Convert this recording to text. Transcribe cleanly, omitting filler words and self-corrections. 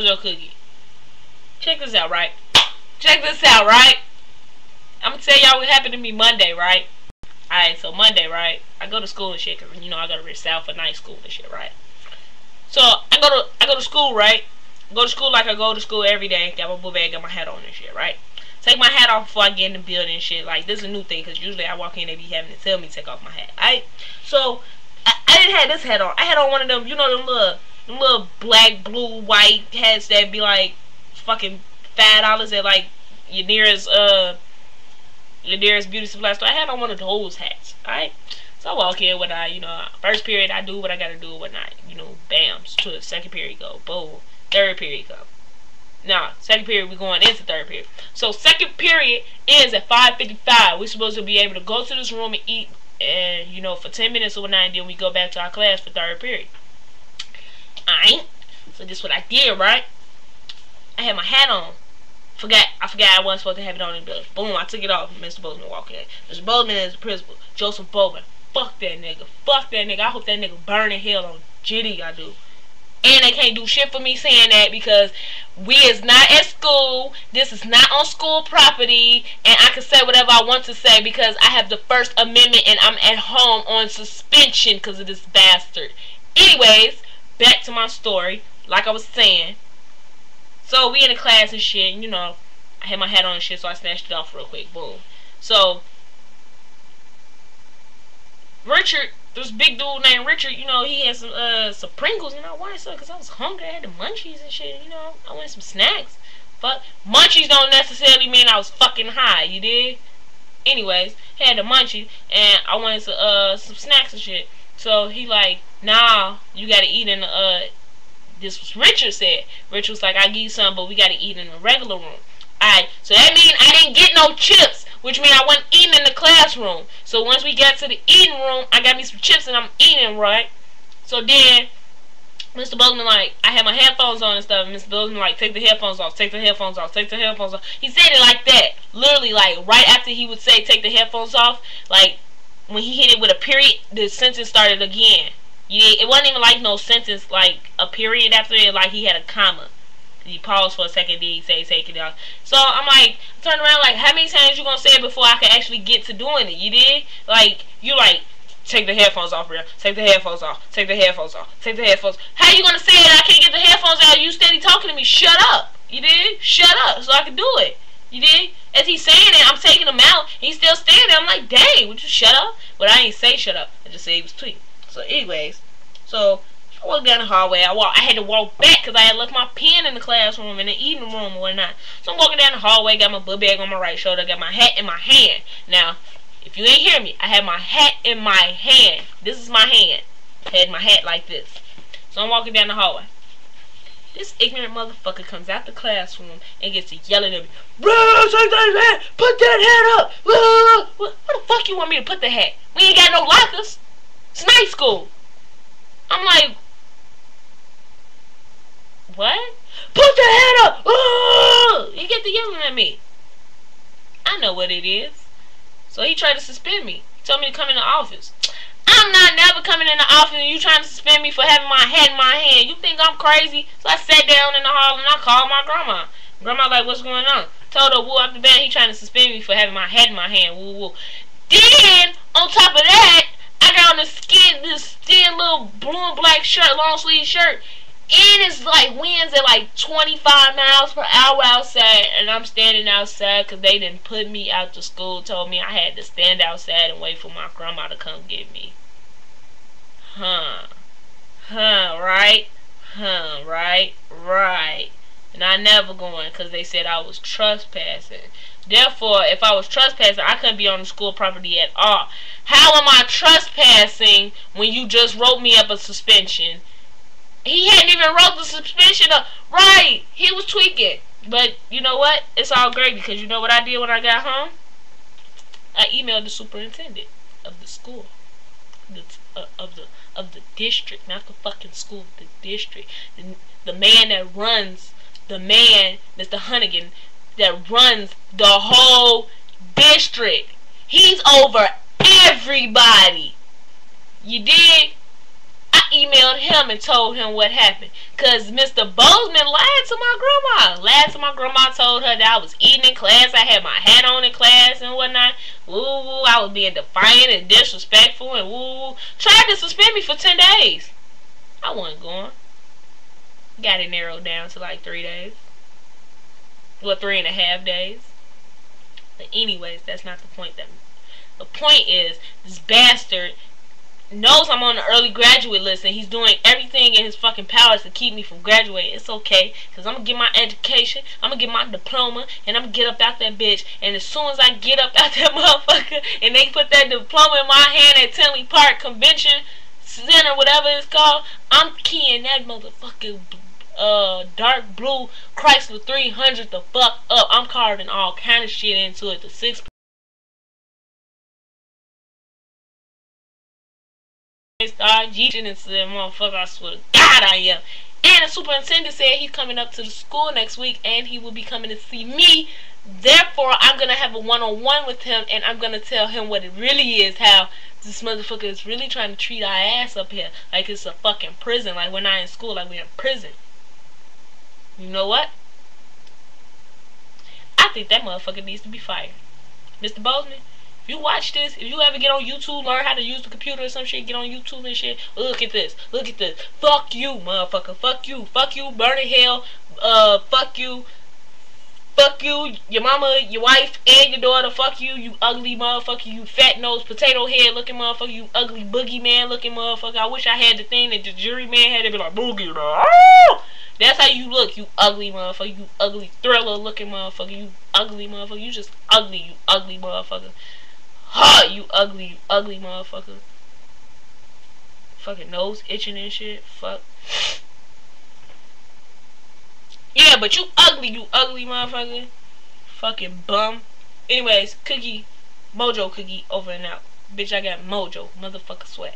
Mojo Cookie. Check this out, right? Check this out, right? I'm gonna tell y'all what happened to me Monday, right? Alright, so Monday, right? I go to school and shit, cause you know I gotta reach South for night school and shit, right? So I go to school, right? Go to school like I go to school every day. Got my book bag, got my hat on and shit, right? Take my hat off before I get in the building and shit. Like, this is a new thing, cause usually I walk in, they be having to tell me to take off my hat. Alright? So I didn't have this hat on. I had on one of them, you know, them little black, blue, white hats that be like fucking $5 at like your nearest beauty supply store. I had on one of those hats. Alright? So I walk in when first period I do what I gotta do and whatnot. You know, bam, to the second period go. Boom. Third period go. Now, second period we going into third period. So second period ends at 5:55. We're supposed to be able to go to this room and eat and for 10 minutes or whatnot, and then we go back to our class for third period. Alright? So this is what I did, right? I had my hat on. I forgot I wasn't supposed to have it on in the building. Boom, I took it off. Mr. Bozeman walking in. Mr. Bozeman is the principal. Joseph Bozeman. Fuck that nigga. Fuck that nigga. I hope that nigga burn in hell on Jitty, I do. And they can't do shit for me saying that because we is not at school. This is not on school property. And I can say whatever I want to say because I have the First Amendment and I'm at home on suspension because of this bastard. Anyways, back to my story. Like I was saying. So we in the class and shit, and I had my hat on and shit, so I snatched it off real quick. Boom. So Richard, this big dude named Richard, he had some Pringles, I wanted some because I was hungry. I had the munchies and shit, I wanted some snacks. Fuck, munchies don't necessarily mean I was fucking high, you dig? Anyways, he had the munchies, and I wanted some snacks and shit. So he like, nah, you gotta eat in the this was Richard said. Richard was like, I'll give you some, but we gotta eat in the regular room. Alright, so that means I didn't get no chips, which means I wasn't eating in the classroom. So once we got to the eating room, I got me some chips and I'm eating, right? So then Mr. Bozeman like, I had my headphones on and stuff, and Mr. Bozeman like, take the headphones off, take the headphones off, take the headphones off. He said it like that. Literally, like, right after he would say take the headphones off, like, when he hit it with a period, the sentence started again. It wasn't even like no sentence, like a period after it, like he had a comma. He paused for a second, then he say take it off. So I'm like, turn around like, how many times you gonna say it before I can actually get to doing it? You did? Like, you like, take the headphones off, bro. Take the headphones off. Take the headphones off. Take the headphones. How you gonna say it? I can't get the headphones out. You steady talking to me. Shut up. You did? Shut up so I can do it. You did? As he's saying it, I'm taking him out. He's still standing. I'm like, dang, would you shut up? But I ain't say shut up. I just said he was tweeting. So anyways, so I walked down the hallway. I had to walk back because I had left my pen in the classroom in the eating room or whatnot. So I'm walking down the hallway, got my book bag on my right shoulder, got my hat in my hand. Now, if you ain't hear me, I had my hat in my hand. This is my hand. I had my hat like this. So I'm walking down the hallway. This ignorant motherfucker comes out the classroom and gets to yelling at me. Bro, take that hat! Put that hat up! What the fuck you want me to put the hat? We ain't got no lockers. It's night school. I'm like, what? Put the hat up! He get to yelling at me. I know what it is. So he tried to suspend me. He told me to come in the office. I'm not never coming in the office and you trying to suspend me for having my hat in my hand. You think I'm crazy? So I sat down in the hall and I called my grandma. Grandma like, what's going on? Told her, woo, out the bed, he trying to suspend me for having my hat in my hand. Woo, woo. Then, on top of that, I got on this thin little blue and black shirt, long sleeve shirt. And it's like winds at like 25 miles per hour outside. And I'm standing outside because they didn't put me out to school. Told me I had to stand outside and wait for my grandma to come get me. Right? Right. And I never going because they said I was trespassing. Therefore, if I was trespassing, I couldn't be on the school property at all. How am I trespassing when you just wrote me up a suspension? He hadn't even wrote the suspension up. Right. He was tweaking. But you know what? It's all great because you know what I did when I got home? I emailed the superintendent of the school. Of the district. Not the fucking school. The district. The man that runs. The man, Mr. Hunnigan, that runs the whole district. He's over everybody. You dig? emailed him and told him what happened. Because Mr. Bozeman lied to my grandma. Lied to my grandma, told her that I was eating in class. I had my hat on in class and whatnot. Woo, I was being defiant and disrespectful and woo. Tried to suspend me for 10 days. I wasn't going. Got it narrowed down to like 3 days. Well, 3.5 days. But anyways, that's not the point. The point is, this bastard knows I'm on the early graduate list and he's doing everything in his fucking powers to keep me from graduating. It's okay, because I'm going to get my education, I'm going to get my diploma, and I'm going to get up out that bitch. And as soon as I get up out that motherfucker and they put that diploma in my hand at Tinley Park Convention Center, whatever it's called, I'm keying that motherfucking dark blue Chrysler 300 the fuck up. I'm carving all kind of shit into it. The 6 star G-shit into that motherfucker. I swear to God I am. And the superintendent said he's coming up to the school next week and he will be coming to see me. Therefore, I'm going to have a one-on-one with him and I'm going to tell him what it really is, how this motherfucker is really trying to treat our ass up here. Like it's a fucking prison. Like we're not in school, like we're in prison. You know what? I think that motherfucker needs to be fired. Mr. Bozeman, if you watch this, if you ever get on YouTube, learn how to use the computer or some shit, get on YouTube and shit, look at this. Look at this. Fuck you, motherfucker. Fuck you. Fuck you, burn in hell. Fuck you. Fuck you, your mama, your wife, and your daughter. Fuck you, you ugly motherfucker. You fat-nosed, potato head looking motherfucker. You ugly boogeyman looking motherfucker. I wish I had the thing that the juryman had to be like, boogie. Oh! That's how you look, you ugly motherfucker. You ugly thriller looking motherfucker. You ugly motherfucker. You just ugly, you ugly motherfucker. Ha! You ugly motherfucker. Fucking nose itching and shit. Fuck. Yeah, but you ugly motherfucker. Fucking bum. Anyways, Cookie, Mojo Cookie over and out. Bitch, I got mojo. Motherfucker swag.